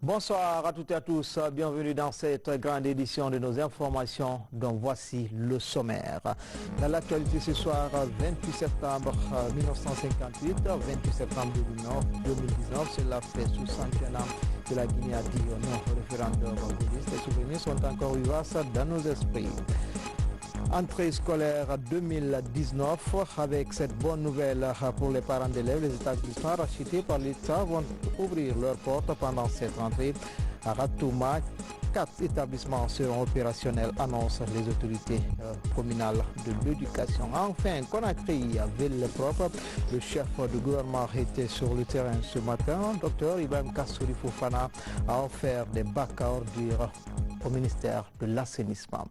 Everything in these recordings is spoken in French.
Bonsoir à toutes et à tous, bienvenue dans cette grande édition de nos informations dont voici le sommaire. Dans l'actualité ce soir, 28 septembre 1958, 28 septembre 2019, cela fait 61 ans que la Guinée a dit non au référendum gaulliste. Les souvenirs sont encore vivaces dans nos esprits. Entrée scolaire 2019, avec cette bonne nouvelle pour les parents d'élèves, les établissements rachetés par l'État vont ouvrir leurs portes pendant cette rentrée. À Ratouma, 4 établissements seront opérationnels, annoncent les autorités communales de l'éducation. Enfin, Conakry, ville propre, le chef du gouvernement était sur le terrain ce matin. Dr Ibrahim Kassouri Fofana a offert des bacs à ordures au ministère de l'assainissement.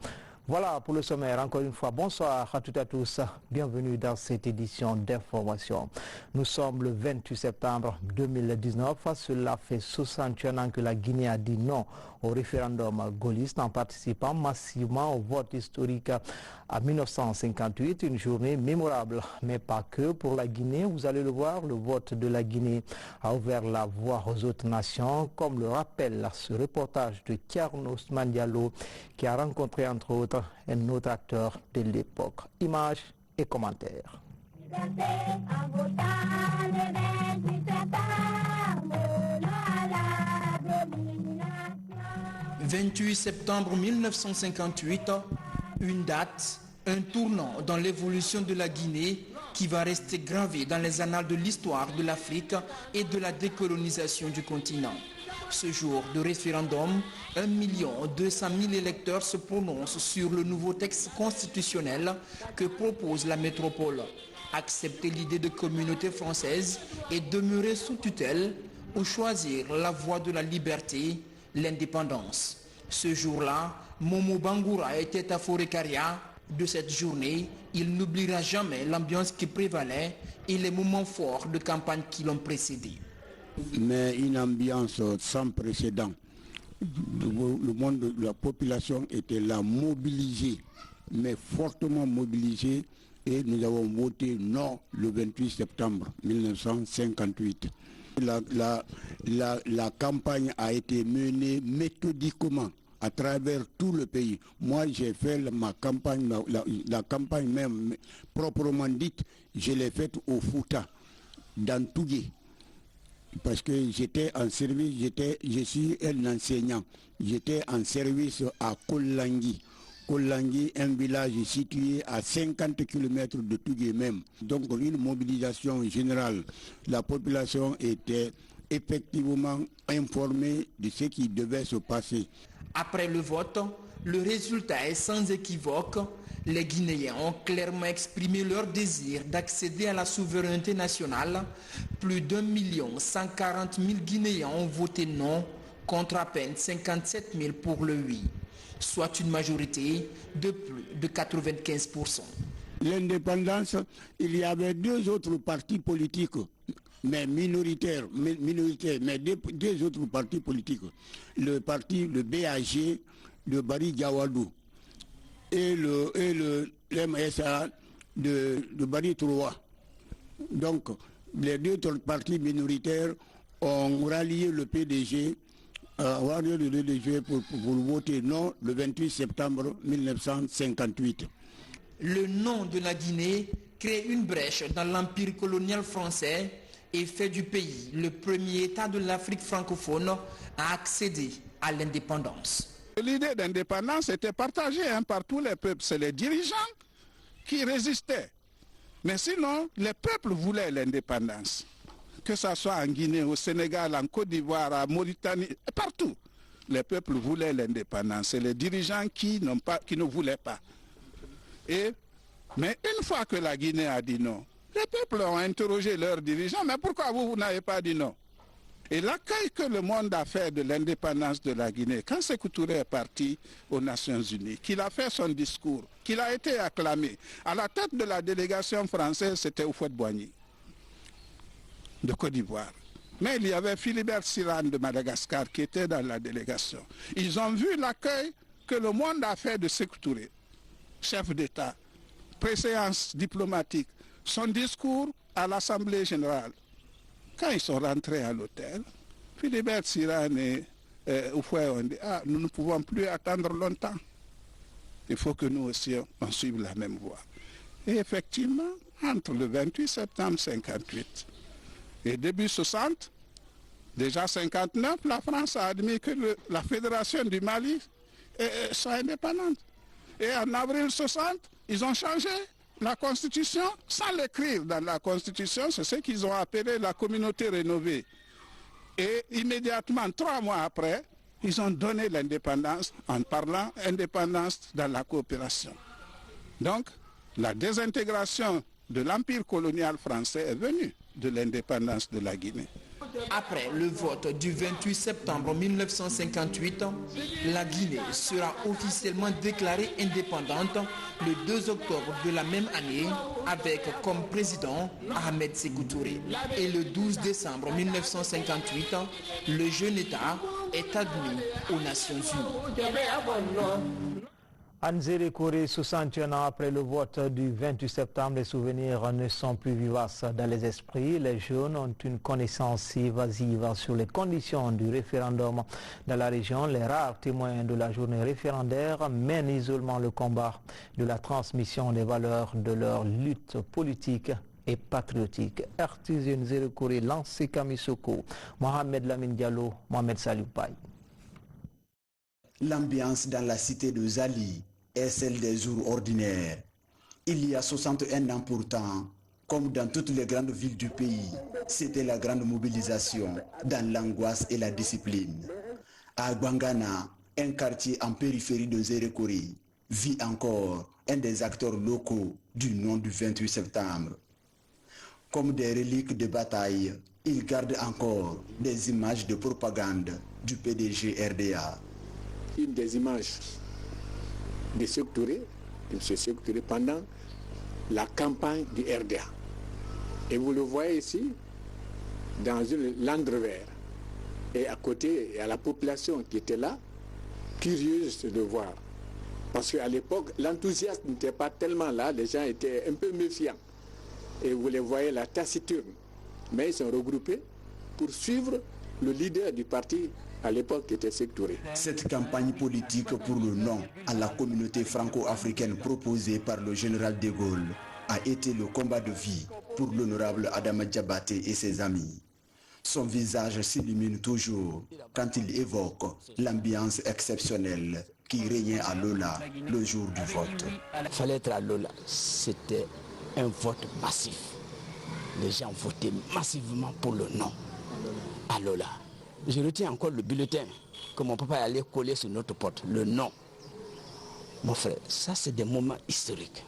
Voilà pour le sommaire. Encore une fois, bonsoir à toutes et à tous. Bienvenue dans cette édition d'information. Nous sommes le 28 septembre 2019. Cela fait 61 ans que la Guinée a dit non au référendum gaulliste en participant massivement au vote historique à 1958. Une journée mémorable, mais pas que pour la Guinée. Vous allez le voir, le vote de la Guinée a ouvert la voie aux autres nations, comme le rappelle ce reportage de Thierno Ousmane Diallo qui a rencontré entre autres un autre acteur de l'époque. Images et commentaires. 28 septembre 1958, une date, un tournant dans l'évolution de la Guinée qui va rester gravé dans les annales de l'histoire de l'Afrique et de la décolonisation du continent. Ce jour de référendum, 1 200 000 électeurs se prononcent sur le nouveau texte constitutionnel que propose la métropole. Accepter l'idée de communauté française et demeurer sous tutelle ou choisir la voie de la liberté, l'indépendance. Ce jour-là, Momo Bangoura était à Forêt-Caria. De cette journée, il n'oubliera jamais l'ambiance qui prévalait et les moments forts de campagne qui l'ont précédé. Mais une ambiance sans précédent. Le monde, la population était là, mobilisée, mais fortement mobilisée, et nous avons voté non le 28 septembre 1958. La campagne a été menée méthodiquement à travers tout le pays. Moi, j'ai fait ma campagne, la campagne même proprement dite, je l'ai faite au Fouta, dans Tougué. Parce que j'étais en service, je suis un enseignant. J'étais en service à Kolangui. Kolangui, un village situé à 50 km de Tougué même. Donc une mobilisation générale. La population était effectivement informée de ce qui devait se passer. Après le vote, le résultat est sans équivoque. Les Guinéens ont clairement exprimé leur désir d'accéder à la souveraineté nationale. Plus d'1 140 000 Guinéens ont voté non, contre à peine 57 000 pour le oui, soit une majorité de plus de 95%. L'indépendance, il y avait 2 autres partis politiques, mais minoritaires, mais deux autres partis politiques. Le parti, le BAG de Barry Diawadou et le MSA de Barry Troua. Donc, les 2 autres partis minoritaires ont rallié le PDG, pour voter non le 28 septembre 1958. Le nom de la Guinée crée une brèche dans l'empire colonial français et fait du pays le premier État de l'Afrique francophone à accéder à l'indépendance. L'idée d'indépendance était partagée par tous les peuples. C'est les dirigeants qui résistaient. Mais sinon, les peuples voulaient l'indépendance. Que ce soit en Guinée, au Sénégal, en Côte d'Ivoire, en Mauritanie, partout. Les peuples voulaient l'indépendance. C'est les dirigeants qui ne voulaient pas. Mais une fois que la Guinée a dit non, les peuples ont interrogé leurs dirigeants. Mais pourquoi vous n'avez pas dit non? Et l'accueil que le monde a fait de l'indépendance de la Guinée, quand Sékou Touré est parti aux Nations Unies, qu'il a fait son discours, qu'il a été acclamé, à la tête de la délégation française, c'était Houphouët-Boigny, de Côte d'Ivoire. Mais il y avait Philibert Sirane de Madagascar qui était dans la délégation. Ils ont vu l'accueil que le monde a fait de Sékou Touré, chef d'État, préséance diplomatique, son discours à l'Assemblée générale. Quand ils sont rentrés à l'hôtel, Philibert Sirane on dit, ah, nous ne pouvons plus attendre longtemps. Il faut que nous aussi, on suive la même voie. Et effectivement, entre le 28 septembre 58 et début 60, déjà 59, la France a admis que la Fédération du Mali soit indépendante. Et en avril 60, ils ont changé la Constitution sans l'écrire dans la Constitution. C'est ce qu'ils ont appelé la communauté rénovée. Et immédiatement, 3 mois après, ils ont donné l'indépendance en parlant indépendance dans la coopération. Donc, la désintégration de l'empire colonial français est venue de l'indépendance de la Guinée. Après le vote du 28 septembre 1958, la Guinée sera officiellement déclarée indépendante le 2 octobre de la même année avec comme président Ahmed Sékou Touré. Et le 12 décembre 1958, le jeune État est admis aux Nations Unies. En Zérékoré, 61 ans après le vote du 28 septembre, les souvenirs ne sont plus vivaces dans les esprits. Les jeunes ont une connaissance évasive sur les conditions du référendum dans la région. Les rares témoins de la journée référendaire mènent isolement le combat de la transmission des valeurs de leur lutte politique et patriotique. Artisan Zérékoré, Lancé Kamisoko, Mohamed Lamine Diallo, Mohamed Salou Paye. L'ambiance dans la cité de Zali est celle des jours ordinaires. Il y a 61 ans pourtant, comme dans toutes les grandes villes du pays, c'était la grande mobilisation dans l'angoisse et la discipline. À Gbangana, un quartier en périphérie de Zérékoré, vit encore un des acteurs locaux du nom du 28 septembre. Comme des reliques de bataille, il garde encore des images de propagande du PDG RDA. Une des images de Sékou Touré, de M. Sékou Touré pendant la campagne du RDA. Et vous le voyez ici, dans une Land Rover. Et à côté, il y a la population qui était là, curieuse de voir. Parce qu'à l'époque, l'enthousiasme n'était pas tellement là, les gens étaient un peu méfiants. Et vous les voyez là, taciturnes. Mais ils sont regroupés pour suivre le leader du parti à l'époque qui était Sékou Touré. Cette campagne politique pour le non à la communauté franco-africaine proposée par le général de Gaulle a été le combat de vie pour l'honorable Adama Diabaté et ses amis. Son visage s'illumine toujours quand il évoque l'ambiance exceptionnelle qui régnait à Lola le jour du vote. Il fallait être à Lola, c'était un vote massif. Les gens votaient massivement pour le non à Lola. Je retiens encore le bulletin que mon papa allait coller sur notre porte, le non. Mon frère, ça c'est des moments historiques.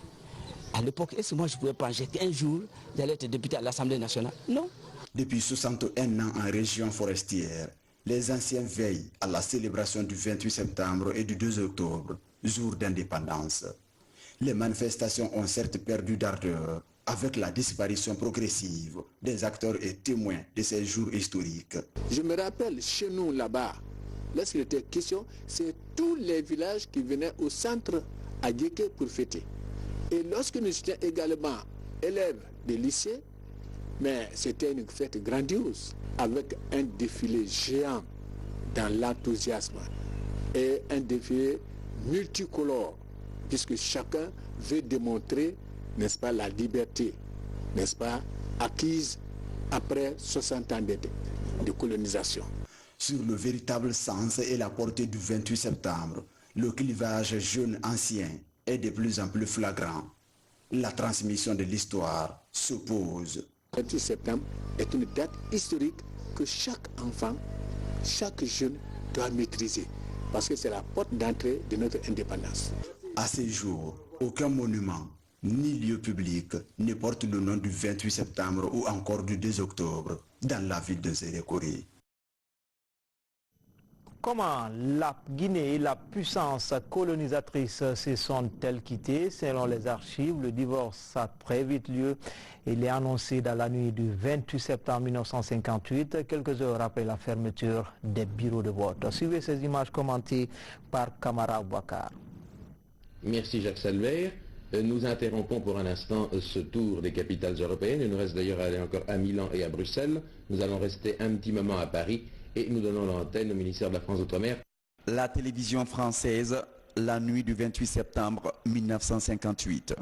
À l'époque, est-ce que moi je pouvais penser qu'un jour j'allais être député à l'Assemblée nationale? Non. Depuis 61 ans en région forestière, les anciens veillent à la célébration du 28 septembre et du 2 octobre, jour d'indépendance. Les manifestations ont certes perdu d'ardeur avec la disparition progressive des acteurs et témoins de ces jours historiques. Je me rappelle chez nous là-bas, lorsqu'il était question, c'est tous les villages qui venaient au centre à Djeké pour fêter. Et lorsque nous étions également élèves de lycée, mais c'était une fête grandiose, avec un défilé géant dans l'enthousiasme et un défilé multicolore, puisque chacun veut démontrer, n'est-ce pas, la liberté, n'est-ce pas, acquise après 60 ans de colonisation. Sur le véritable sens et la portée du 28 septembre, le clivage jeune-ancien est de plus en plus flagrant. La transmission de l'histoire s'oppose. Le 28 septembre est une date historique que chaque enfant, chaque jeune doit maîtriser, parce que c'est la porte d'entrée de notre indépendance. À ce jour, aucun monument ni lieu public ne porte le nom du 28 septembre ou encore du 2 octobre dans la ville de Zérékoré. Comment la Guinée et la puissance colonisatrice se sont-elles quittées? Selon les archives, le divorce a très vite lieu. Il est annoncé dans la nuit du 28 septembre 1958, quelques heures après la fermeture des bureaux de vote. Suivez ces images commentées par Kamara Ouakar. Merci Jacques Salver. Nous interrompons pour un instant ce tour des capitales européennes. Il nous reste d'ailleurs à aller encore à Milan et à Bruxelles. Nous allons rester un petit moment à Paris et nous donnons l'antenne au ministère de la France Outre-mer. La télévision française, la nuit du 28 septembre 1958.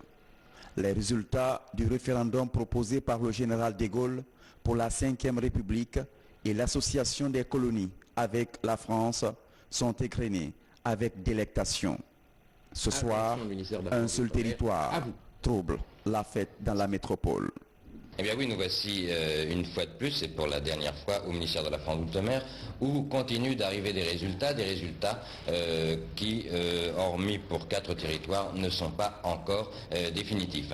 Les résultats du référendum proposé par le général de Gaulle pour la 5e République et l'association des colonies avec la France sont écrénés avec délectation. Ce soir, un seul territoire trouble la fête dans la métropole. Eh bien oui, nous voici une fois de plus, et pour la dernière fois, au ministère de la France Outre-mer, où continuent d'arriver des résultats qui, hormis pour 4 territoires, ne sont pas encore définitifs.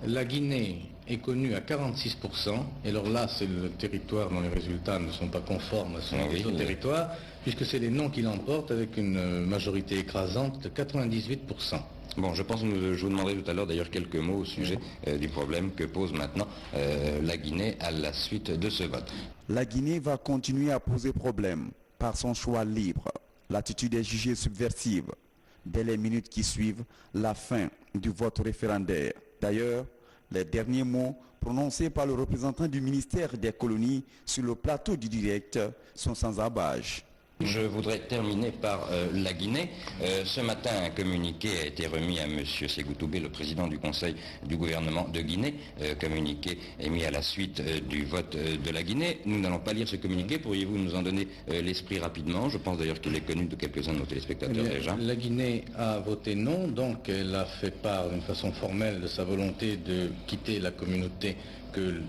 La Guinée est connue à 46%, et alors là, c'est le territoire dont les résultats ne sont pas conformes à son territoire, puisque c'est les noms qui l'emportent avec une majorité écrasante de 98%. Bon, je pense que je vous demanderai tout à l'heure d'ailleurs quelques mots au sujet du problème que pose maintenant la Guinée à la suite de ce vote. La Guinée va continuer à poser problème par son choix libre. L'attitude est jugée subversive dès les minutes qui suivent la fin du vote référendaire. D'ailleurs, les derniers mots prononcés par le représentant du ministère des colonies sur le plateau du direct sont sans ambages. Je voudrais terminer par la Guinée. Ce matin, un communiqué a été remis à M. Ségou Toubé, le président du Conseil du gouvernement de Guinée. Communiqué émis à la suite du vote de la Guinée. Nous n'allons pas lire ce communiqué. Pourriez-vous nous en donner l'esprit rapidement? Je pense d'ailleurs qu'il est connu de quelques-uns de nos téléspectateurs déjà. La Guinée a voté non, donc elle a fait part d'une façon formelle de sa volonté de quitter la communauté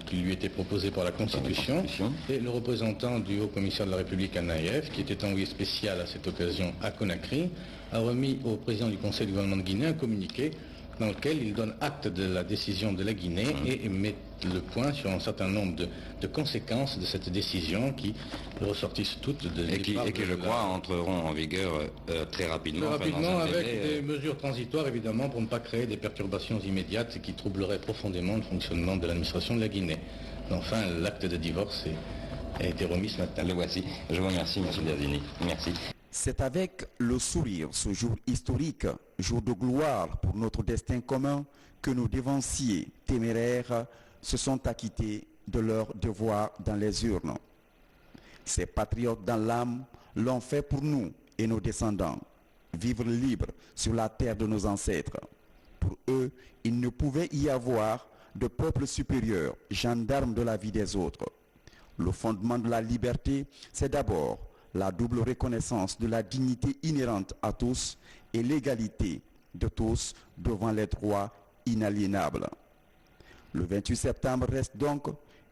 qui lui était proposé par la Constitution, et le représentant du Haut-Commissaire de la République à Naïef, qui était envoyé spécial à cette occasion à Conakry, a remis au président du Conseil du gouvernement de Guinée un communiqué dans lequel il donne acte de la décision de la Guinée et met le point sur un certain nombre de conséquences de cette décision qui ressortissent toutes et qui je crois entreront en vigueur très rapidement. Très rapidement, avec des mesures transitoires évidemment pour ne pas créer des perturbations immédiates qui troubleraient profondément le fonctionnement de l'administration de la Guinée. Enfin, l'acte de divorce a été remis ce matin. Le voici. Je vous remercie, M. Biazini. Merci. C'est avec le sourire, ce jour historique, jour de gloire pour notre destin commun, que nos dévanciers téméraires se sont acquittés de leur devoir dans les urnes. Ces patriotes dans l'âme l'ont fait pour nous et nos descendants, vivre libres sur la terre de nos ancêtres. Pour eux, il ne pouvait y avoir de peuple supérieur, gendarme de la vie des autres. Le fondement de la liberté, c'est d'abord la double reconnaissance de la dignité inhérente à tous et l'égalité de tous devant les droits inaliénables. Le 28 septembre reste donc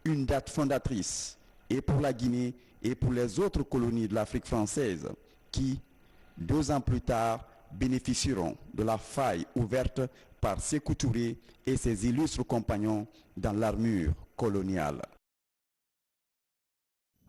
une date fondatrice et pour la Guinée et pour les autres colonies de l'Afrique française qui, 2 ans plus tard, bénéficieront de la faille ouverte par Sékou Touré et ses illustres compagnons dans l'armure coloniale.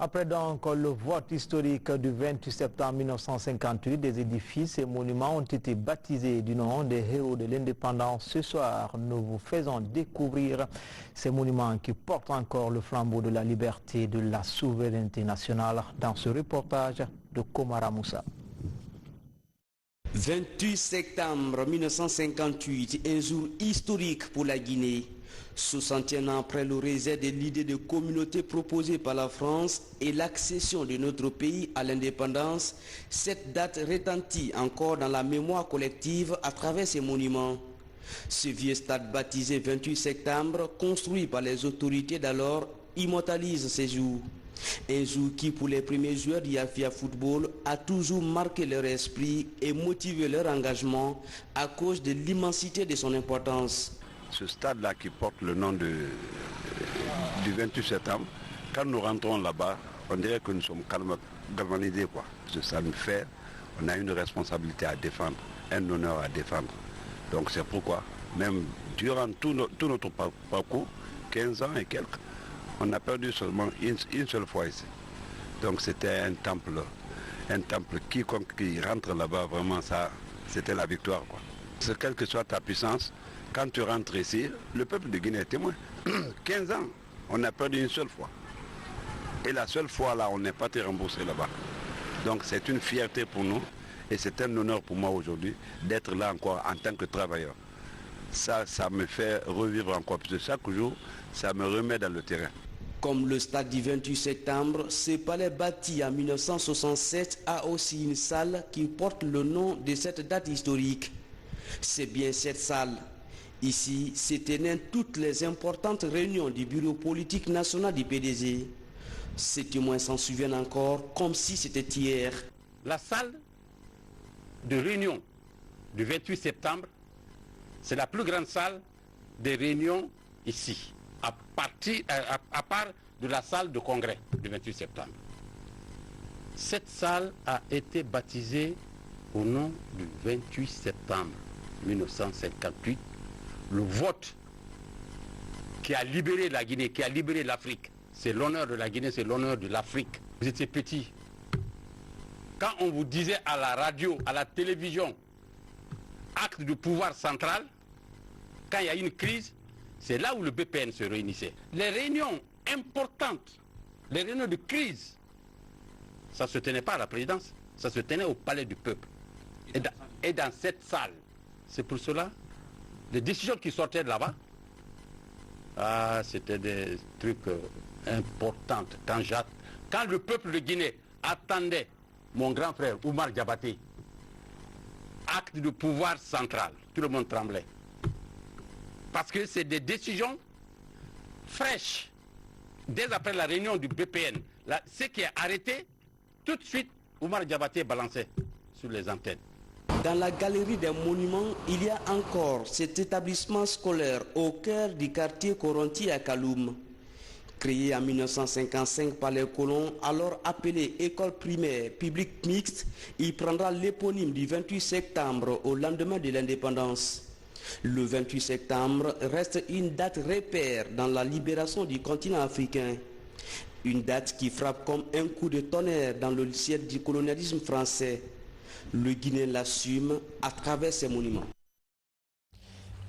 Après donc le vote historique du 28 septembre 1958, des édifices et monuments ont été baptisés du nom des héros de l'indépendance. Ce soir, nous vous faisons découvrir ces monuments qui portent encore le flambeau de la liberté et de la souveraineté nationale dans ce reportage de Komara Moussa. 28 septembre 1958, un jour historique pour la Guinée. 61 ans après le rejet de l'idée de communauté proposée par la France et l'accession de notre pays à l'indépendance, cette date retentit encore dans la mémoire collective à travers ces monuments. Ce vieux stade baptisé 28 septembre, construit par les autorités d'alors, immortalise ces jours. Un jour qui, pour les premiers joueurs d'Iafia Football, a toujours marqué leur esprit et motivé leur engagement à cause de l'immensité de son importance. Ce stade-là qui porte le nom du 28 septembre, quand nous rentrons là-bas, on dirait que nous sommes galvanisés, quoi. Ce stade nous fait, on a une responsabilité à défendre, un honneur à défendre. Donc c'est pourquoi, même durant tout notre parcours, 15 ans et quelques, on a perdu seulement une seule fois ici. Donc c'était un temple, quiconque qui rentre là-bas, vraiment ça, c'était la victoire, quoi. Quelle que soit ta puissance, quand tu rentres ici, le peuple de Guinée est témoin. 15 ans, on a perdu une seule fois. Et la seule fois là, on n'est pas été remboursé là-bas. Donc c'est une fierté pour nous et c'est un honneur pour moi aujourd'hui d'être là encore en tant que travailleur. Ça me fait revivre encore, parce que chaque jour, ça me remet dans le terrain. Comme le stade du 28 septembre, ce palais bâti en 1967 a aussi une salle qui porte le nom de cette date historique. C'est bien cette salle. Ici se tenaient toutes les importantes réunions du bureau politique national du PDG. Ces témoins s'en souviennent encore comme si c'était hier. La salle de réunion du 28 septembre, c'est la plus grande salle des réunions ici, à part de la salle de congrès du 28 septembre. Cette salle a été baptisée au nom du 28 septembre 1958, le vote qui a libéré la Guinée, qui a libéré l'Afrique. C'est l'honneur de la Guinée, c'est l'honneur de l'Afrique. Vous étiez petit. Quand on vous disait à la radio, à la télévision, acte de pouvoir central, quand il y a une crise, c'est là où le BPN se réunissait. Les réunions importantes, les réunions de crise, ça ne se tenait pas à la présidence, ça se tenait au palais du peuple. Et dans cette salle, c'est pour cela, les décisions qui sortaient de là-bas, c'était des trucs importants. Quand le peuple de Guinée attendait mon grand frère Oumar Diabaté, acte de pouvoir central, tout le monde tremblait. Parce que c'est des décisions fraîches. Dès après la réunion du BPN, ce qui est arrêté, tout de suite, Oumar Diabaté balançait sur les antennes. Dans la galerie des monuments, il y a encore cet établissement scolaire au cœur du quartier Koronti à Kaloum. Créé en 1955 par les colons, alors appelé école primaire publique mixte, il prendra l'éponyme du 28 septembre au lendemain de l'indépendance. Le 28 septembre reste une date repère dans la libération du continent africain. Une date qui frappe comme un coup de tonnerre dans le ciel du colonialisme français. Le Guinéen l'assume à travers ses monuments.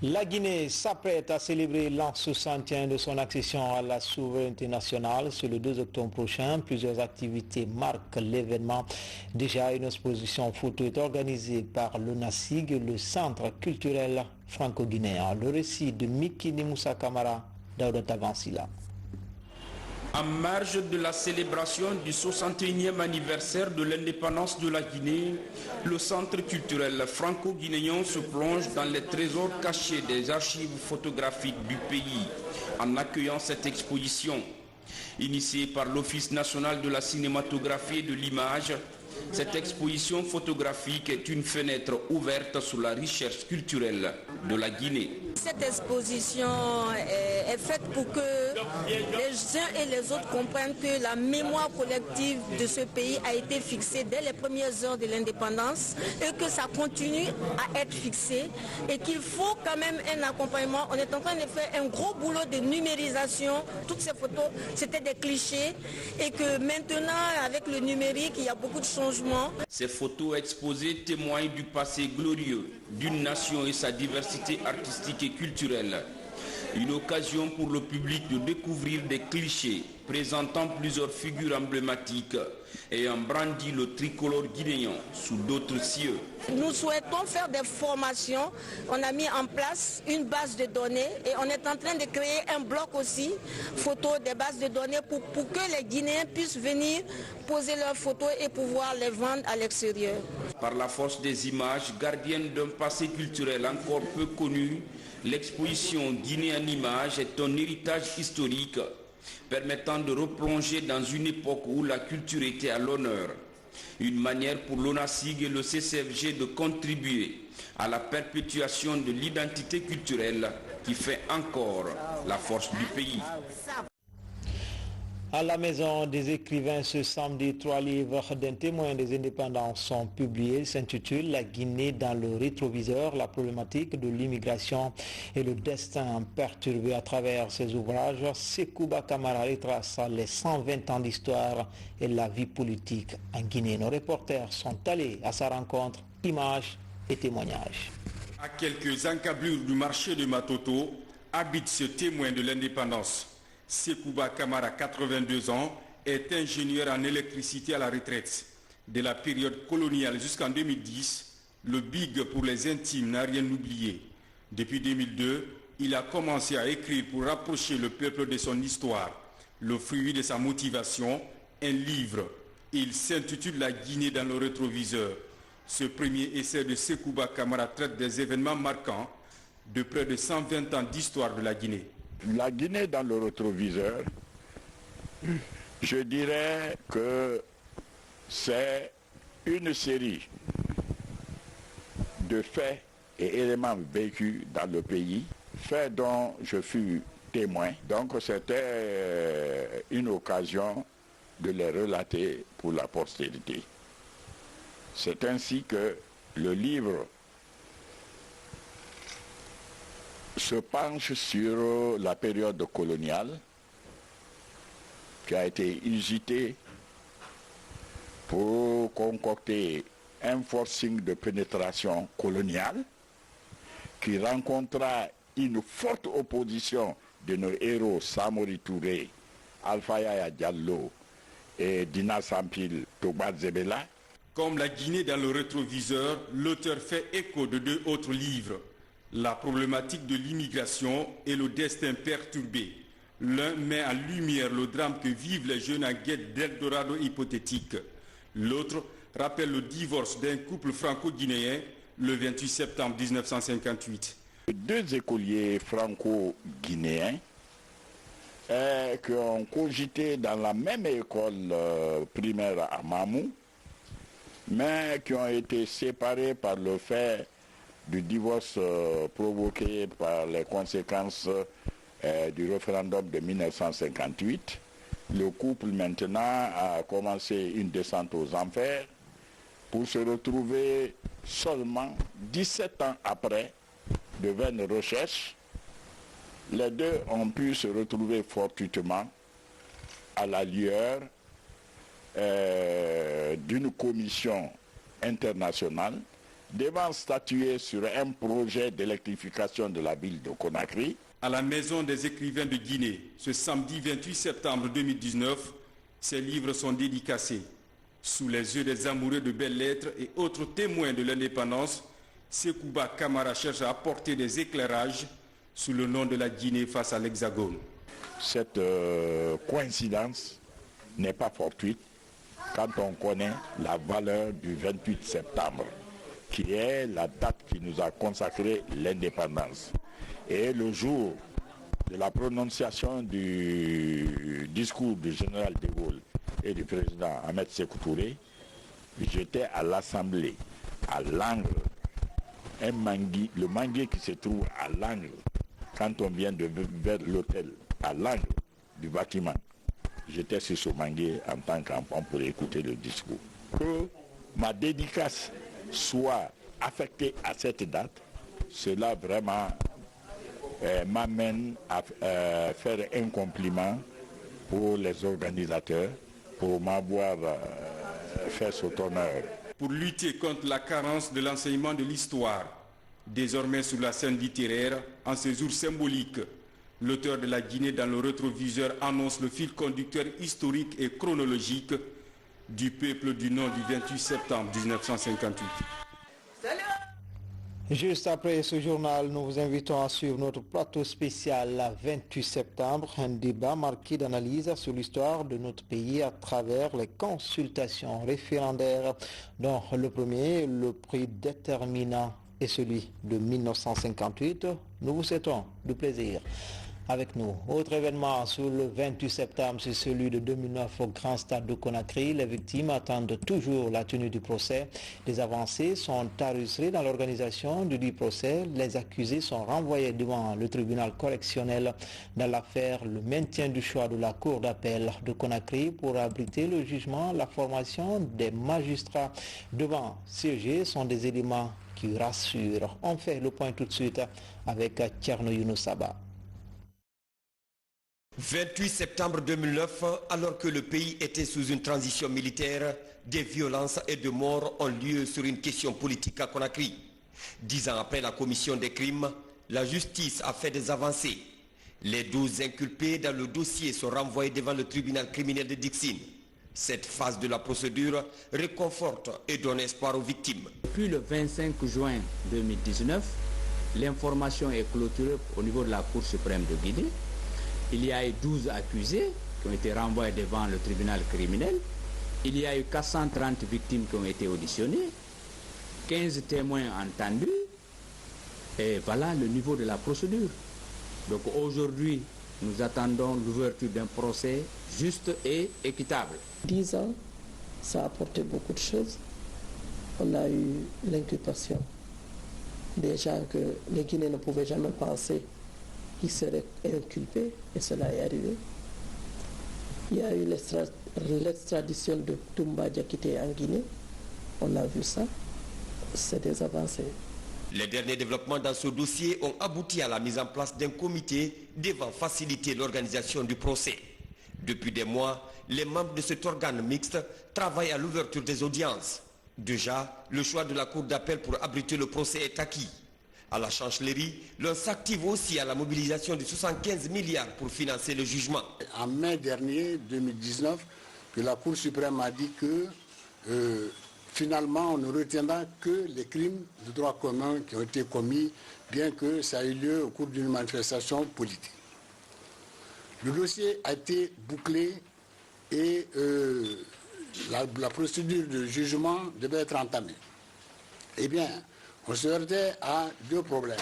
La Guinée s'apprête à célébrer l'an 61 de son accession à la souveraineté nationale. Sur le 2 octobre prochain, plusieurs activités marquent l'événement. Déjà, une exposition photo est organisée par l'ONASIG, le Centre culturel franco-guinéen. Le récit de Mikini Moussa Kamara, Daouda Tavansila. En marge de la célébration du 61e anniversaire de l'indépendance de la Guinée, le Centre culturel franco-guinéen se plonge dans les trésors cachés des archives photographiques du pays en accueillant cette exposition. Initiée par l'Office national de la cinématographie et de l'image, cette exposition photographique est une fenêtre ouverte sur la richesse culturelle de la Guinée. Cette exposition est faite pour que les uns et les autres comprennent que la mémoire collective de ce pays a été fixée dès les premières heures de l'indépendance et que ça continue à être fixé et qu'il faut quand même un accompagnement. On est en train de faire un gros boulot de numérisation. Toutes ces photos, c'était des clichés et que maintenant, avec le numérique, il y a beaucoup de changements. Ces photos exposées témoignent du passé glorieux d'une nation et sa diversité artistique et culturelle. Une occasion pour le public de découvrir des clichés présentant plusieurs figures emblématiques ayant brandi le tricolore guinéen sous d'autres cieux. Nous souhaitons faire des formations. On a mis en place une base de données et on est en train de créer un bloc aussi, photos des bases de données pour que les Guinéens puissent venir poser leurs photos et pouvoir les vendre à l'extérieur. Par la force des images, gardienne d'un passé culturel encore peu connu, l'exposition Guinée en images est un héritage historique permettant de replonger dans une époque où la culture était à l'honneur. Une manière pour l'ONASIG et le CCFG de contribuer à la perpétuation de l'identité culturelle qui fait encore la force du pays. À la Maison des écrivains, ce samedi, 3 livres d'un témoin des indépendances sont publiés. S'intitule « La Guinée dans le rétroviseur, la problématique de l'immigration et le destin perturbé ». À travers ses ouvrages, Sekouba Kamara retrace les 120 ans d'histoire et la vie politique en Guinée. Nos reporters sont allés à sa rencontre, images et témoignages. À quelques encablures du marché de Matoto, habite ce témoin de l'indépendance. Sekouba Kamara, 82 ans, est ingénieur en électricité à la retraite. De la période coloniale jusqu'en 2010, le BIG pour les intimes n'a rien oublié. Depuis 2002, il a commencé à écrire pour rapprocher le peuple de son histoire. Le fruit de sa motivation, un livre. Il s'intitule « La Guinée dans le rétroviseur ». Ce premier essai de Sekouba Kamara traite des événements marquants de près de 120 ans d'histoire de la Guinée. La Guinée dans le rétroviseur, je dirais que c'est une série de faits et éléments vécus dans le pays, faits dont je fus témoin. Donc c'était une occasion de les relater pour la postérité. C'est ainsi que le livre se penche sur la période coloniale qui a été usitée pour concocter un forcing de pénétration coloniale qui rencontra une forte opposition de nos héros Samori Touré, Alpha Yaya Diallo et Dina Sampil Toba Zebela. Comme la Guinée dans le rétroviseur, l'auteur fait écho de deux autres livres, la problématique de l'immigration et le destin perturbé. L'un met en lumière le drame que vivent les jeunes en quête d'Eldorado hypothétique. L'autre rappelle le divorce d'un couple franco-guinéen le 28 septembre 1958. Deux écoliers franco-guinéens qui ont cogité dans la même école primaire à Mamou, mais qui ont été séparés par le fait du divorce provoqué par les conséquences du référendum de 1958. Le couple maintenant a commencé une descente aux enfers pour se retrouver seulement 17 ans après de vaines recherches. Les deux ont pu se retrouver fortuitement à la lueur d'une commission internationale devant statuer sur un projet d'électrification de la ville de Conakry. À la Maison des écrivains de Guinée, ce samedi 28 septembre 2019, ces livres sont dédicacés. Sous les yeux des amoureux de belles lettres et autres témoins de l'indépendance, Sekouba Kamara cherche à apporter des éclairages sous le nom de la Guinée face à l'Hexagone. Cette coïncidence n'est pas fortuite quand on connaît la valeur du 28 septembre, qui est la date qui nous a consacré l'indépendance. Et le jour de la prononciation du discours du général de Gaulle et du président Ahmed Sékou Touré, j'étais à l'Assemblée, à l'angle, le manguier qui se trouve à l'angle, quand on vient vers l'hôtel, à l'angle du bâtiment. J'étais sur ce manguier en tant qu'enfant pour écouter le discours. Que ma dédicace soit affectée à cette date, cela vraiment m'amène à faire un compliment pour les organisateurs, pour m'avoir fait cet honneur. Pour lutter contre la carence de l'enseignement de l'histoire, désormais sur la scène littéraire, en ces jours symboliques, l'auteur de la Guinée dans le rétroviseur annonce le fil conducteur historique et chronologique du peuple du Nord du 28 septembre 1958. Juste après ce journal, nous vous invitons à suivre notre plateau spécial 28 septembre, un débat marqué d'analyse sur l'histoire de notre pays à travers les consultations référendaires, dont le premier, le prix déterminant, est celui de 1958. Nous vous souhaitons du plaisir avec nous. Autre événement sur le 28 septembre, c'est celui de 2009 au Grand Stade de Conakry. Les victimes attendent toujours la tenue du procès. Des avancées sont enregistrées dans l'organisation du procès. Les accusés sont renvoyés devant le tribunal correctionnel dans l'affaire le maintien du choix de la Cour d'appel de Conakry pour abriter le jugement. La formation des magistrats devant siéger sont des éléments qui rassurent. On fait le point tout de suite avec Tcherno Younoussaba. 28 septembre 2009, alors que le pays était sous une transition militaire, des violences et de morts ont lieu sur une question politique à Conakry. 10 ans après la commission des crimes, la justice a fait des avancées. Les 12 inculpés dans le dossier sont renvoyés devant le tribunal criminel de Dixine. Cette phase de la procédure réconforte et donne espoir aux victimes. Depuis le 25 juin 2019, l'information est clôturée au niveau de la Cour suprême de Guinée. Il y a eu 12 accusés qui ont été renvoyés devant le tribunal criminel. Il y a eu 430 victimes qui ont été auditionnées, 15 témoins entendus, et voilà le niveau de la procédure. Donc aujourd'hui, nous attendons l'ouverture d'un procès juste et équitable. 10 ans, ça a apporté beaucoup de choses. On a eu l'inculpation. Déjà que les Guinéens ne pouvaient jamais penser qu'ils seraient inculpés, et cela est arrivé. Il y a eu l'extradition de Toumba Diakité en Guinée. On a vu ça. C'est des avancées. Les derniers développements dans ce dossier ont abouti à la mise en place d'un comité devant faciliter l'organisation du procès. Depuis des mois, les membres de cet organe mixte travaillent à l'ouverture des audiences. Déjà, le choix de la Cour d'appel pour abriter le procès est acquis. À la chancellerie, l'on s'active aussi à la mobilisation de 75 milliards pour financer le jugement. En mai dernier, 2019, que la Cour suprême a dit que finalement on ne retiendra que les crimes de droit commun qui ont été commis, bien que ça ait eu lieu au cours d'une manifestation politique. Le dossier a été bouclé et la procédure de jugement devait être entamée. Eh bien, on se heurtait à deux problèmes.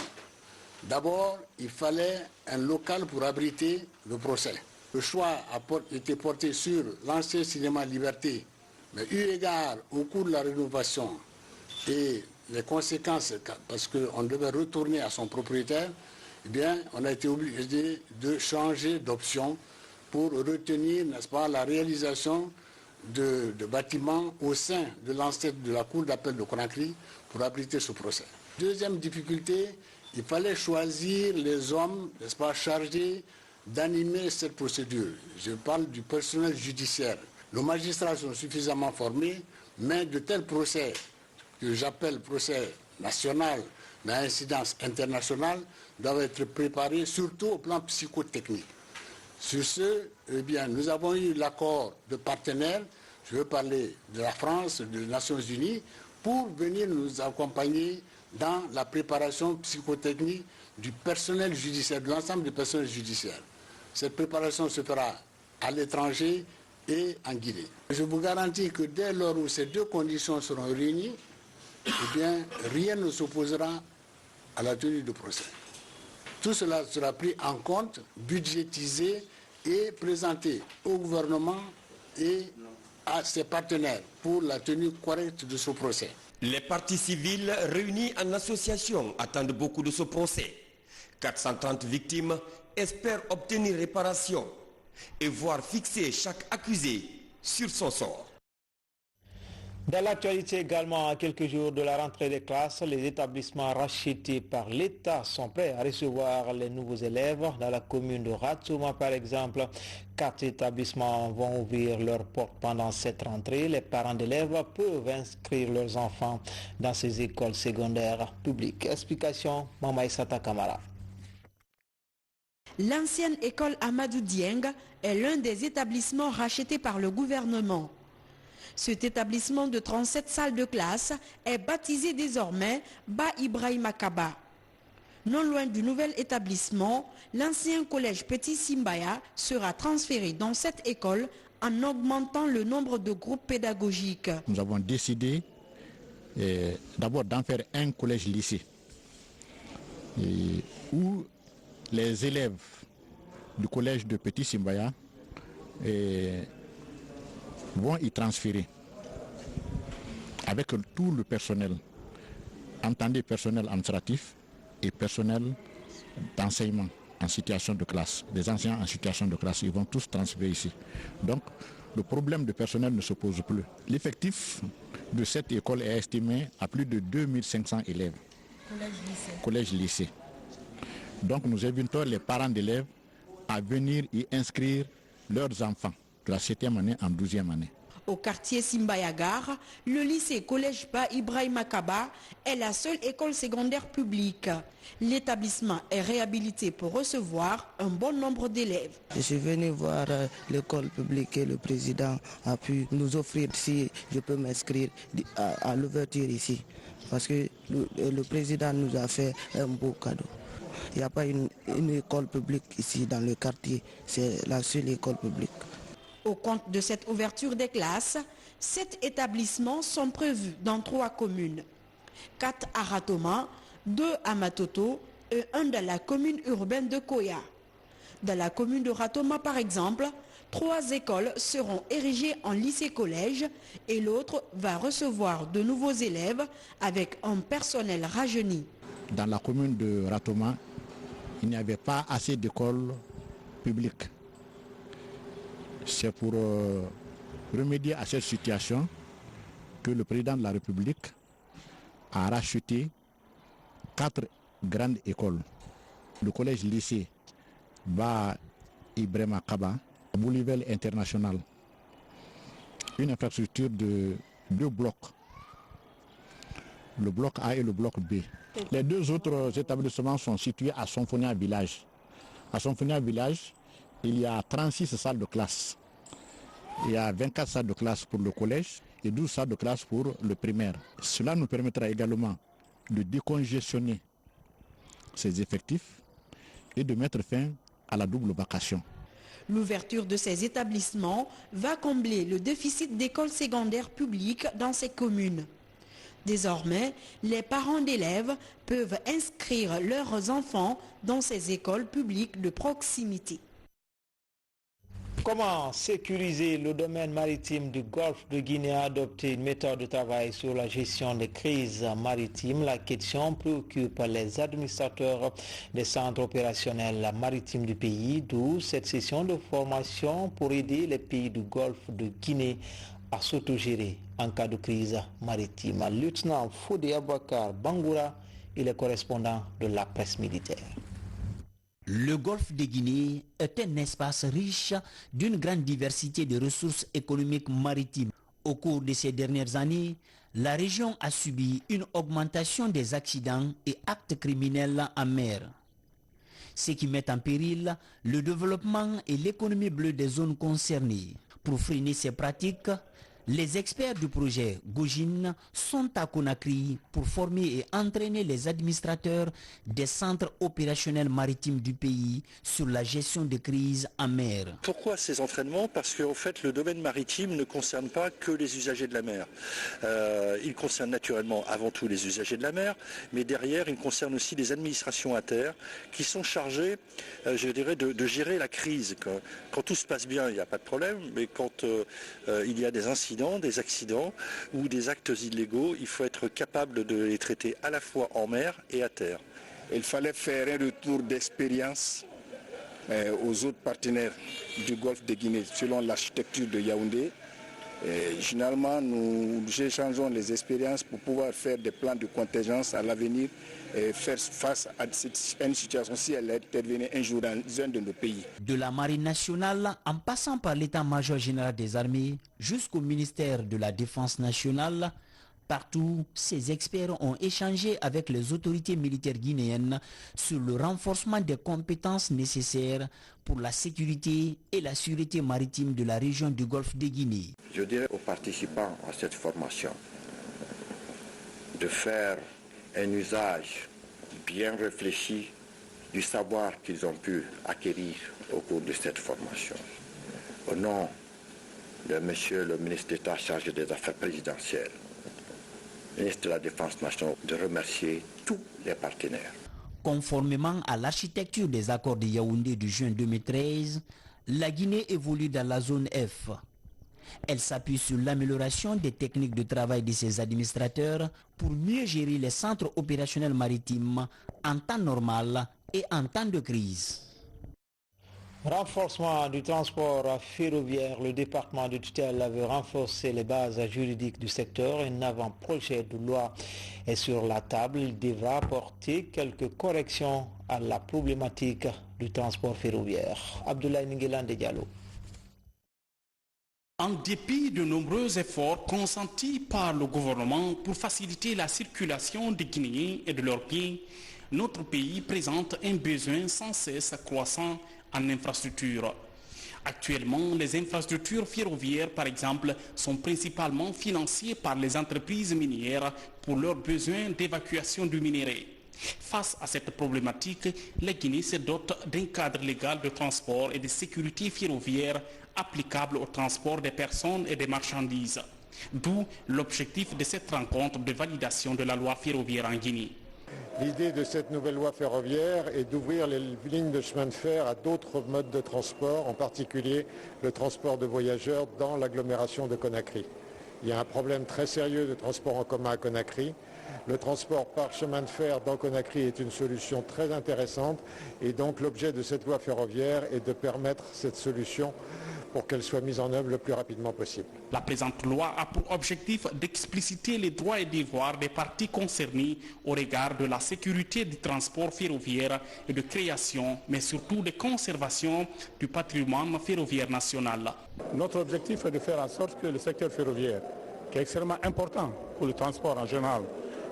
D'abord, il fallait un local pour abriter le procès. Le choix a été porté sur l'ancien cinéma Liberté, mais eu égard au cours de la rénovation et les conséquences, parce qu'on devait retourner à son propriétaire, eh bien, on a été obligé de changer d'option pour retenir, n'est-ce pas, la réalisation de bâtiments au sein de l'ancêtre de la Cour d'appel de Conakry pour abriter ce procès. Deuxième difficulté, il fallait choisir les hommes, n'est-ce pas, chargés d'animer cette procédure. Je parle du personnel judiciaire. Nos magistrats sont suffisamment formés, mais de tels procès, que j'appelle procès national, mais à incidence internationale, doivent être préparés surtout au plan psychotechnique. Sur ce, eh bien, nous avons eu l'accord de partenaires, je veux parler de la France, des Nations Unies, pour venir nous accompagner dans la préparation psychotechnique du personnel judiciaire, de l'ensemble du personnel judiciaire. Cette préparation se fera à l'étranger et en Guinée. Je vous garantis que dès lors où ces deux conditions seront réunies, eh bien, rien ne s'opposera à la tenue du procès. Tout cela sera pris en compte, budgétisé et présenté au gouvernement et à ses partenaires pour la tenue correcte de ce procès. Les parties civiles réunies en association attendent beaucoup de ce procès. 430 victimes espèrent obtenir réparation et voir fixer chaque accusé sur son sort. Dans l'actualité également, à quelques jours de la rentrée des classes, les établissements rachetés par l'État sont prêts à recevoir les nouveaux élèves. Dans la commune de Ratouma, par exemple, 4 établissements vont ouvrir leurs portes pendant cette rentrée. Les parents d'élèves peuvent inscrire leurs enfants dans ces écoles secondaires publiques. Explication, Mama Issata Kamara. L'ancienne école Amadou Dieng est l'un des établissements rachetés par le gouvernement. Cet établissement de 37 salles de classe est baptisé désormais Ba Ibrahima Kaba. Non loin du nouvel établissement, l'ancien collège Petit Simbaya sera transféré dans cette école en augmentant le nombre de groupes pédagogiques. Nous avons décidé d'abord d'en faire un collège-lycée où les élèves du collège de Petit Simbaya vont y transférer avec tout le personnel, entendez personnel administratif et personnel d'enseignement en situation de classe. Les enseignants en situation de classe, ils vont tous transférer ici. Donc le problème de personnel ne se pose plus. L'effectif de cette école est estimé à plus de 2500 élèves. Collège-lycée. Donc nous invitons les parents d'élèves à venir y inscrire leurs enfants de la 7e année en 12e année. Au quartier Simbayagar, le lycée collège Ba Ibrahima Kaba est la seule école secondaire publique. L'établissement est réhabilité pour recevoir un bon nombre d'élèves. Je suis venu voir l'école publique et le président a pu nous offrir si je peux m'inscrire à l'ouverture ici. Parce que le président nous a fait un beau cadeau. Il n'y a pas une école publique ici dans le quartier, c'est la seule école publique. Au compte de cette ouverture des classes, 7 établissements sont prévus dans 3 communes. 4 à Ratoma, 2 à Matoto et 1 dans la commune urbaine de Koya. Dans la commune de Ratoma, par exemple, 3 écoles seront érigées en lycée-collège et l'autre va recevoir de nouveaux élèves avec un personnel rajeuni. Dans la commune de Ratoma, il n'y avait pas assez d'écoles publiques. C'est pour remédier à cette situation que le président de la République a racheté 4 grandes écoles. Le collège-lycée Ba Ibrahima Kaba, Boulivel International, une infrastructure de 2 blocs, le bloc A et le bloc B. Les 2 autres établissements sont situés à Sonfonia Village. À Sonfonia Village, il y a 36 salles de classe. Il y a 24 salles de classe pour le collège et 12 salles de classe pour le primaire. Cela nous permettra également de décongestionner ces effectifs et de mettre fin à la double vacation. L'ouverture de ces établissements va combler le déficit d'écoles secondaires publiques dans ces communes. Désormais, les parents d'élèves peuvent inscrire leurs enfants dans ces écoles publiques de proximité. Comment sécuriser le domaine maritime du golfe de Guinée a adopté une méthode de travail sur la gestion des crises maritimes? La question préoccupe les administrateurs des centres opérationnels maritimes du pays, d'où cette session de formation pour aider les pays du golfe de Guinée à s'autogérer en cas de crise maritime. Lieutenant Fodé Abouakar Bangoura, il est correspondant de la presse militaire. Le golfe de Guinée est un espace riche d'une grande diversité de ressources économiques maritimes. Au cours de ces dernières années, la région a subi une augmentation des accidents et actes criminels en mer, ce qui met en péril le développement et l'économie bleue des zones concernées. Pour freiner ces pratiques, les experts du projet Gojin sont à Conakry pour former et entraîner les administrateurs des centres opérationnels maritimes du pays sur la gestion des crises en mer. Pourquoi ces entraînements? Parce qu'en fait le domaine maritime ne concerne pas que les usagers de la mer. Il concerne naturellement avant tout les usagers de la mer, mais derrière il concerne aussi les administrations à terre qui sont chargées, je dirais, de gérer la crise. Quand tout se passe bien, il n'y a pas de problème, mais quand il y a des incidents, des accidents ou des actes illégaux, il faut être capable de les traiter à la fois en mer et à terre. Il fallait faire un retour d'expérience aux autres partenaires du golfe de Guinée selon l'architecture de Yaoundé. Généralement, nous échangeons les expériences pour pouvoir faire des plans de contingence à l'avenir et faire face à une situation si elle intervenait un jour dans un de nos pays. De la Marine nationale, en passant par l'état-major général des armées, jusqu'au ministère de la Défense nationale, partout, ces experts ont échangé avec les autorités militaires guinéennes sur le renforcement des compétences nécessaires pour la sécurité et la sûreté maritime de la région du golfe de Guinée. Je dirais aux participants à cette formation de faire un usage bien réfléchi du savoir qu'ils ont pu acquérir au cours de cette formation. Au nom de Monsieur le ministre d'État chargé des Affaires présidentielles, ministre de la Défense nationale, de remercier tous les partenaires. Conformément à l'architecture des accords de Yaoundé du juin 2013, la Guinée évolue dans la zone F. Elle s'appuie sur l'amélioration des techniques de travail de ses administrateurs pour mieux gérer les centres opérationnels maritimes en temps normal et en temps de crise. Renforcement du transport ferroviaire, le département de tutelle veut renforcer les bases juridiques du secteur. Un avant-projet de loi est sur la table. Il devra apporter quelques corrections à la problématique du transport ferroviaire. Abdoulaye Nguélande Diallo. En dépit de nombreux efforts consentis par le gouvernement pour faciliter la circulation des Guinéens et de leurs biens, notre pays présente un besoin sans cesse croissant en infrastructures. Actuellement, les infrastructures ferroviaires, par exemple, sont principalement financées par les entreprises minières pour leurs besoins d'évacuation du minerai. Face à cette problématique, la Guinée se dote d'un cadre légal de transport et de sécurité ferroviaire applicable au transport des personnes et des marchandises. D'où l'objectif de cette rencontre de validation de la loi ferroviaire en Guinée. L'idée de cette nouvelle loi ferroviaire est d'ouvrir les lignes de chemin de fer à d'autres modes de transport, en particulier le transport de voyageurs dans l'agglomération de Conakry. Il y a un problème très sérieux de transport en commun à Conakry. Le transport par chemin de fer dans Conakry est une solution très intéressante et donc l'objet de cette loi ferroviaire est de permettre cette solution pour qu'elle soit mise en œuvre le plus rapidement possible. La présente loi a pour objectif d'expliciter les droits et devoirs des parties concernées au regard de la sécurité du transport ferroviaire et de création, mais surtout de conservation du patrimoine ferroviaire national. Notre objectif est de faire en sorte que le secteur ferroviaire, qui est extrêmement important pour le transport en général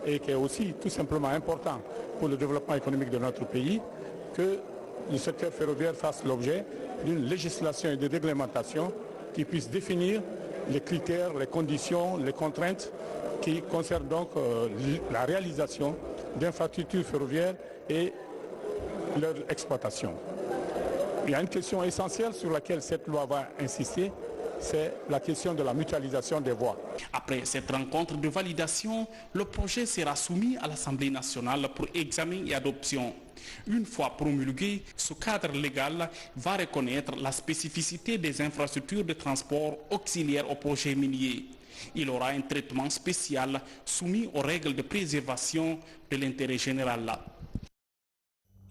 et qui est aussi tout simplement important pour le développement économique de notre pays, que le secteur ferroviaire fasse l'objet d'une législation et de réglementation qui puisse définir les critères, les conditions, les contraintes qui concernent donc la réalisation d'infrastructures ferroviaires et leur exploitation. Il y a une question essentielle sur laquelle cette loi va insister, c'est la question de la mutualisation des voies. Après cette rencontre de validation, le projet sera soumis à l'Assemblée nationale pour examen et adoption. Une fois promulgué, ce cadre légal va reconnaître la spécificité des infrastructures de transport auxiliaires au projet minier. Il aura un traitement spécial soumis aux règles de préservation de l'intérêt général.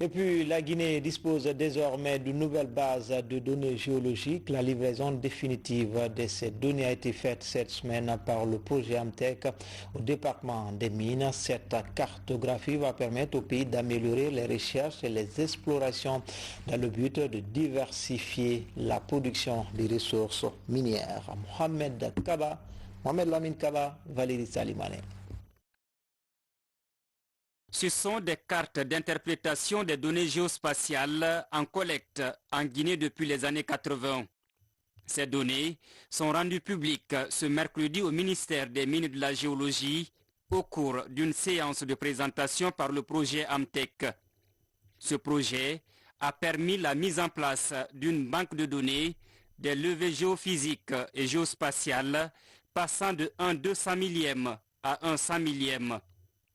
Et puis, la Guinée dispose désormais d'une nouvelle base de données géologiques. La livraison définitive de ces données a été faite cette semaine par le projet Amtec au département des Mines. Cette cartographie va permettre au pays d'améliorer les recherches et les explorations dans le but de diversifier la production des ressources minières. Mohamed Lamine Kaba, Valérie Salimane. Ce sont des cartes d'interprétation des données géospatiales en collecte en Guinée depuis les années 80. Ces données sont rendues publiques ce mercredi au ministère des Mines et de la Géologie au cours d'une séance de présentation par le projet Amtec. Ce projet a permis la mise en place d'une banque de données des levées géophysiques et géospatiales passant de 1/200 millième à 1/100 millième.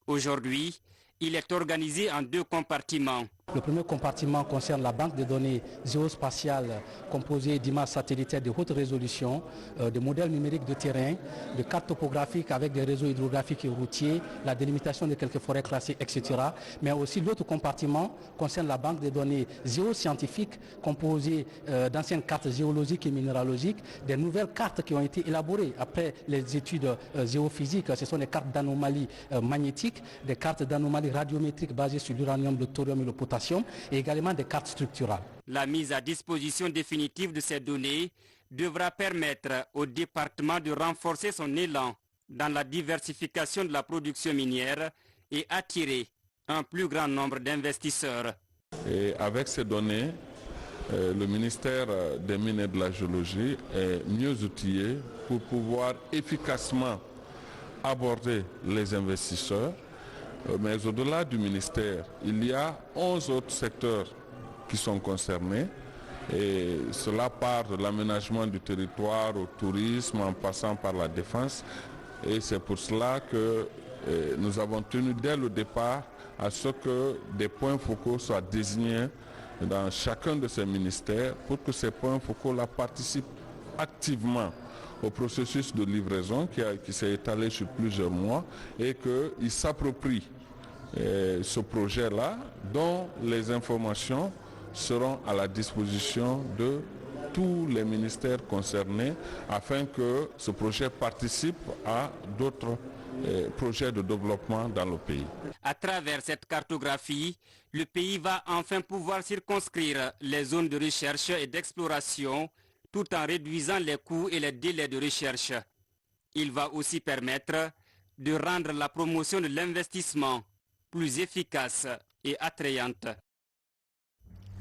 Aujourd'hui, il est organisé en 2 compartiments. Le premier compartiment concerne la banque de données géospatiales composée d'images satellitaires de haute résolution, de modèles numériques de terrain, de cartes topographiques avec des réseaux hydrographiques et routiers, la délimitation de quelques forêts classées, etc. Mais aussi l'autre compartiment concerne la banque de données géoscientifiques composée d'anciennes cartes géologiques et minéralogiques, des nouvelles cartes qui ont été élaborées après les études géophysiques. Ce sont des cartes d'anomalies magnétiques, des cartes d'anomalies radiométriques basées sur l'uranium, le thorium et le potassium, et également des cartes structurales. La mise à disposition définitive de ces données devra permettre au département de renforcer son élan dans la diversification de la production minière et attirer un plus grand nombre d'investisseurs. Et avec ces données, le ministère des Mines et de la Géologie est mieux outillé pour pouvoir efficacement aborder les investisseurs. Mais au-delà du ministère, il y a 11 autres secteurs qui sont concernés et cela part de l'aménagement du territoire au tourisme en passant par la défense et c'est pour cela que nous avons tenu dès le départ à ce que des points focaux soient désignés dans chacun de ces ministères pour que ces points focaux là participent activement au processus de livraison qui s'est étalé sur plusieurs mois et qu'ils s'approprient ce projet-là dont les informations seront à la disposition de tous les ministères concernés afin que ce projet participe à d'autres projets de développement dans le pays. À travers cette cartographie, le pays va enfin pouvoir circonscrire les zones de recherche et d'exploration tout en réduisant les coûts et les délais de recherche. Il va aussi permettre de rendre la promotion de l'investissement plus efficace et attrayante.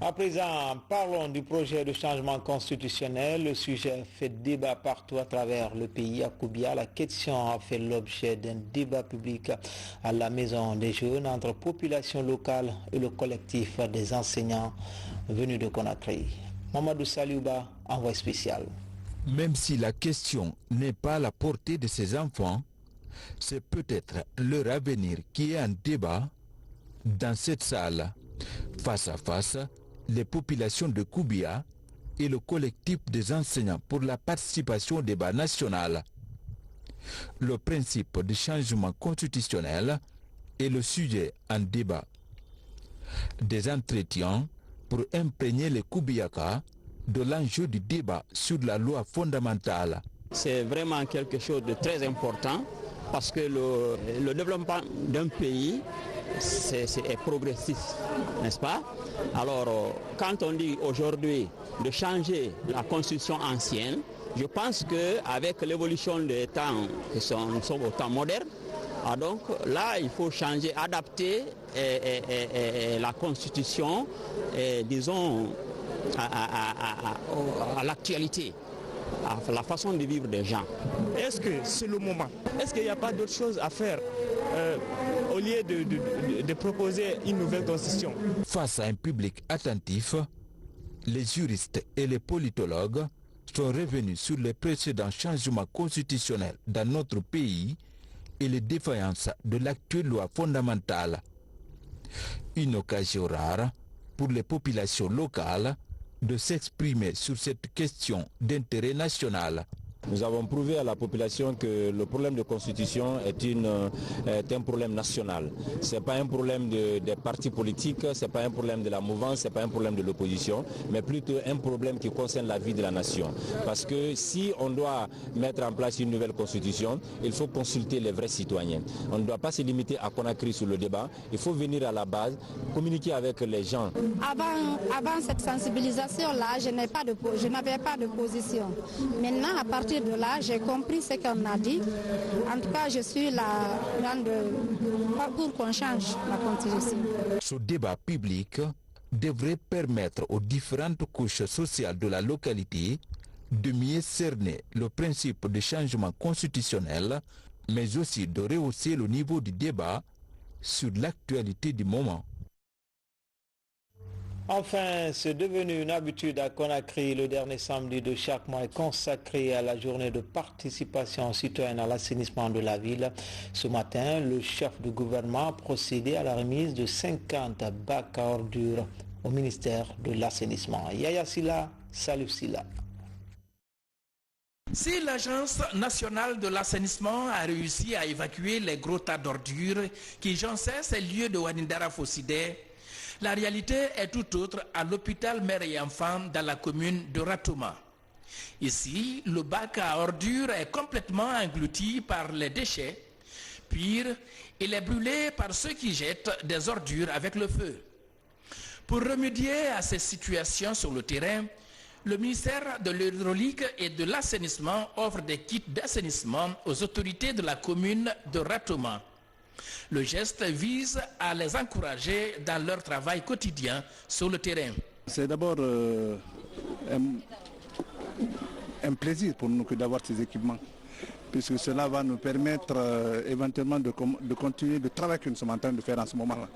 À présent, parlons du projet de changement constitutionnel. Le sujet fait débat partout à travers le pays. À Koubia, la question a fait l'objet d'un débat public à la Maison des Jeunes entre population locale et le collectif des enseignants venus de Conakry. Mamadou Saliouba, envoyé spécial. Même si la question n'est pas à la portée de ces enfants, c'est peut-être leur avenir qui est en débat dans cette salle. Face à face, les populations de Koubia et le collectif des enseignants pour la participation au débat national. Le principe du changement constitutionnel est le sujet en débat. Des entretiens pour imprégner les Koubiaka de l'enjeu du débat sur la loi fondamentale. C'est vraiment quelque chose de très important parce que le développement d'un pays est progressif, n'est-ce pas? Alors, quand on dit aujourd'hui de changer la constitution ancienne, je pense qu'avec l'évolution des temps, nous sommes au temps moderne, donc là, il faut changer, adapter la constitution, disons, à l'actualité, à la façon de vivre des gens. Est-ce que c'est le moment? Est-ce qu'il n'y a pas d'autre chose à faire au lieu de proposer une nouvelle constitution? Face à un public attentif, les juristes et les politologues sont revenus sur les précédents changements constitutionnels dans notre pays et les défaillances de l'actuelle loi fondamentale. Une occasion rare pour les populations locales de s'exprimer sur cette question d'intérêt national. Nous avons prouvé à la population que le problème de constitution est un problème national. Ce n'est pas un problème des partis politiques, ce n'est pas un problème de la mouvance, ce n'est pas un problème de l'opposition, mais plutôt un problème qui concerne la vie de la nation. Parce que si on doit mettre en place une nouvelle constitution, il faut consulter les vrais citoyens. On ne doit pas se limiter à Conakry sur le débat, il faut venir à la base, communiquer avec les gens. Avant cette sensibilisation-là, je n'avais pas de position. Maintenant, à partir de là, j'ai compris ce qu'on a dit. En tout cas, je suis là pour qu'on change la constitution. Ce débat public devrait permettre aux différentes couches sociales de la localité de mieux cerner le principe de changement constitutionnel, mais aussi de rehausser le niveau du débat sur l'actualité du moment. Enfin, c'est devenu une habitude à Conakry. Le dernier samedi de chaque mois est consacré à la journée de participation citoyenne à l'assainissement de la ville. Ce matin, le chef du gouvernement a procédé à la remise de 50 bacs à ordures au ministère de l'assainissement. Yaya Silla, Salif Silla. Si l'Agence nationale de l'assainissement a réussi à évacuer les gros tas d'ordures qui jonchaient ces lieux de Ouadindara Fossidé, la réalité est tout autre à l'hôpital Mère et Enfants dans la commune de Ratouma. Ici, le bac à ordures est complètement englouti par les déchets. Pire, il est brûlé par ceux qui jettent des ordures avec le feu. Pour remédier à ces situations sur le terrain, le ministère de l'Hydraulique et de l'Assainissement offre des kits d'assainissement aux autorités de la commune de Ratouma. Le geste vise à les encourager dans leur travail quotidien sur le terrain. C'est d'abord un plaisir pour nous d'avoir ces équipements, puisque cela va nous permettre éventuellement de continuer le travail que nous sommes en train de faire en ce moment-là.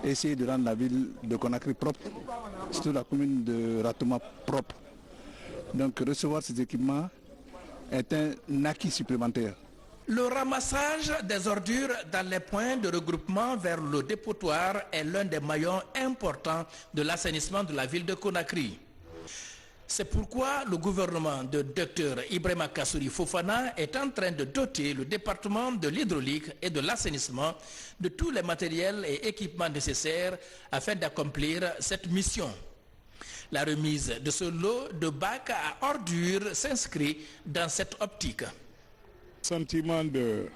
Essayer de rendre la ville de Conakry propre, surtout la commune de Ratouma propre. Donc recevoir ces équipements est un acquis supplémentaire. Le ramassage des ordures dans les points de regroupement vers le dépotoir est l'un des maillons importants de l'assainissement de la ville de Conakry. C'est pourquoi le gouvernement de Dr Ibrahima Kassouri Fofana est en train de doter le département de l'hydraulique et de l'assainissement de tous les matériels et équipements nécessaires afin d'accomplir cette mission. La remise de ce lot de bacs à ordures s'inscrit dans cette optique. Sentiment de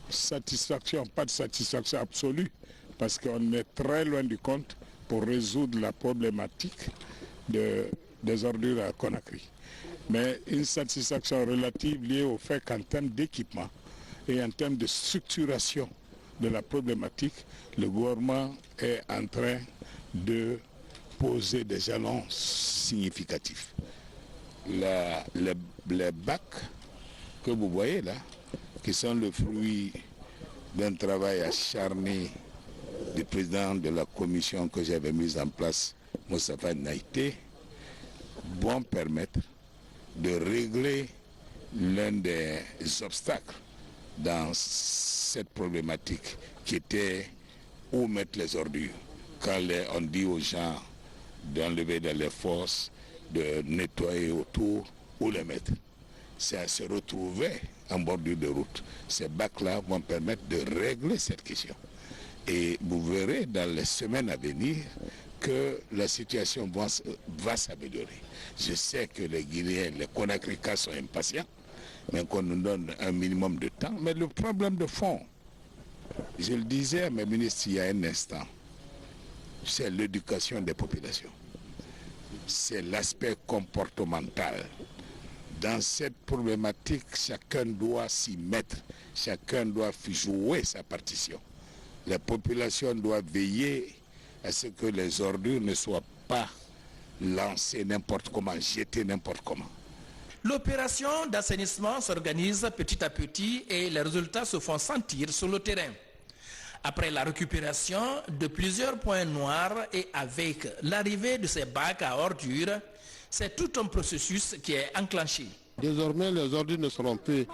satisfaction, pas de satisfaction absolue, parce qu'on est très loin du compte pour résoudre la problématique des ordures à Conakry. Mais une satisfaction relative liée au fait qu'en termes d'équipement et en termes de structuration de la problématique, le gouvernement est en train de poser des jalons significatifs. Les bacs que vous voyez là, qui sont le fruit d'un travail acharné du président de la commission que j'avais mise en place Moustapha Naïté vont permettre de régler l'un des obstacles dans cette problématique qui était où mettre les ordures. Quand on dit aux gens d'enlever dans les fosses, de nettoyer autour, où les mettre. C'est à se retrouver en bordure de route. Ces bacs-là vont permettre de régler cette question. Et vous verrez dans les semaines à venir que la situation va s'améliorer. Je sais que les Guinéens, les Conakrykas sont impatients, mais qu'on nous donne un minimum de temps. Mais le problème de fond, je le disais à mes ministres il y a un instant, c'est l'éducation des populations. C'est l'aspect comportemental. Dans cette problématique, chacun doit s'y mettre, chacun doit jouer sa partition. La population doit veiller à ce que les ordures ne soient pas lancées n'importe comment, jetées n'importe comment. L'opération d'assainissement s'organise petit à petit et les résultats se font sentir sur le terrain. Après la récupération de plusieurs points noirs et avec l'arrivée de ces bacs à ordures, c'est tout un processus qui est enclenché. Désormais, les ordures ne seront plus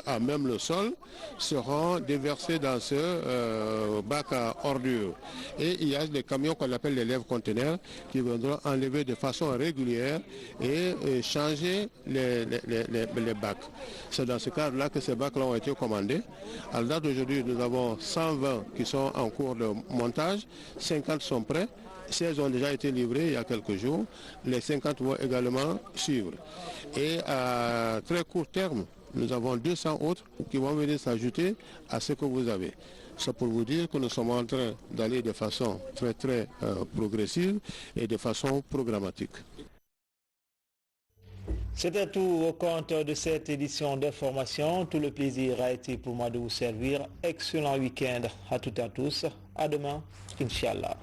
à même le sol, seront déversées dans ce bac à ordures. Et il y a des camions qu'on appelle les lève-conteneurs qui viendront enlever de façon régulière et changer les bacs. C'est dans ce cadre-là que ces bacs-là ont été commandés. À la date d'aujourd'hui, nous avons 120 qui sont en cours de montage, 50 sont prêts. 16 ont déjà été livrés il y a quelques jours, les 50 vont également suivre. Et à très court terme, nous avons 200 autres qui vont venir s'ajouter à ce que vous avez. C'est pour vous dire que nous sommes en train d'aller de façon très progressive et de façon programmatique. C'était tout au compte de cette édition d'information. Tout le plaisir a été pour moi de vous servir. Excellent week-end à toutes et à tous. À demain, Inch'Allah.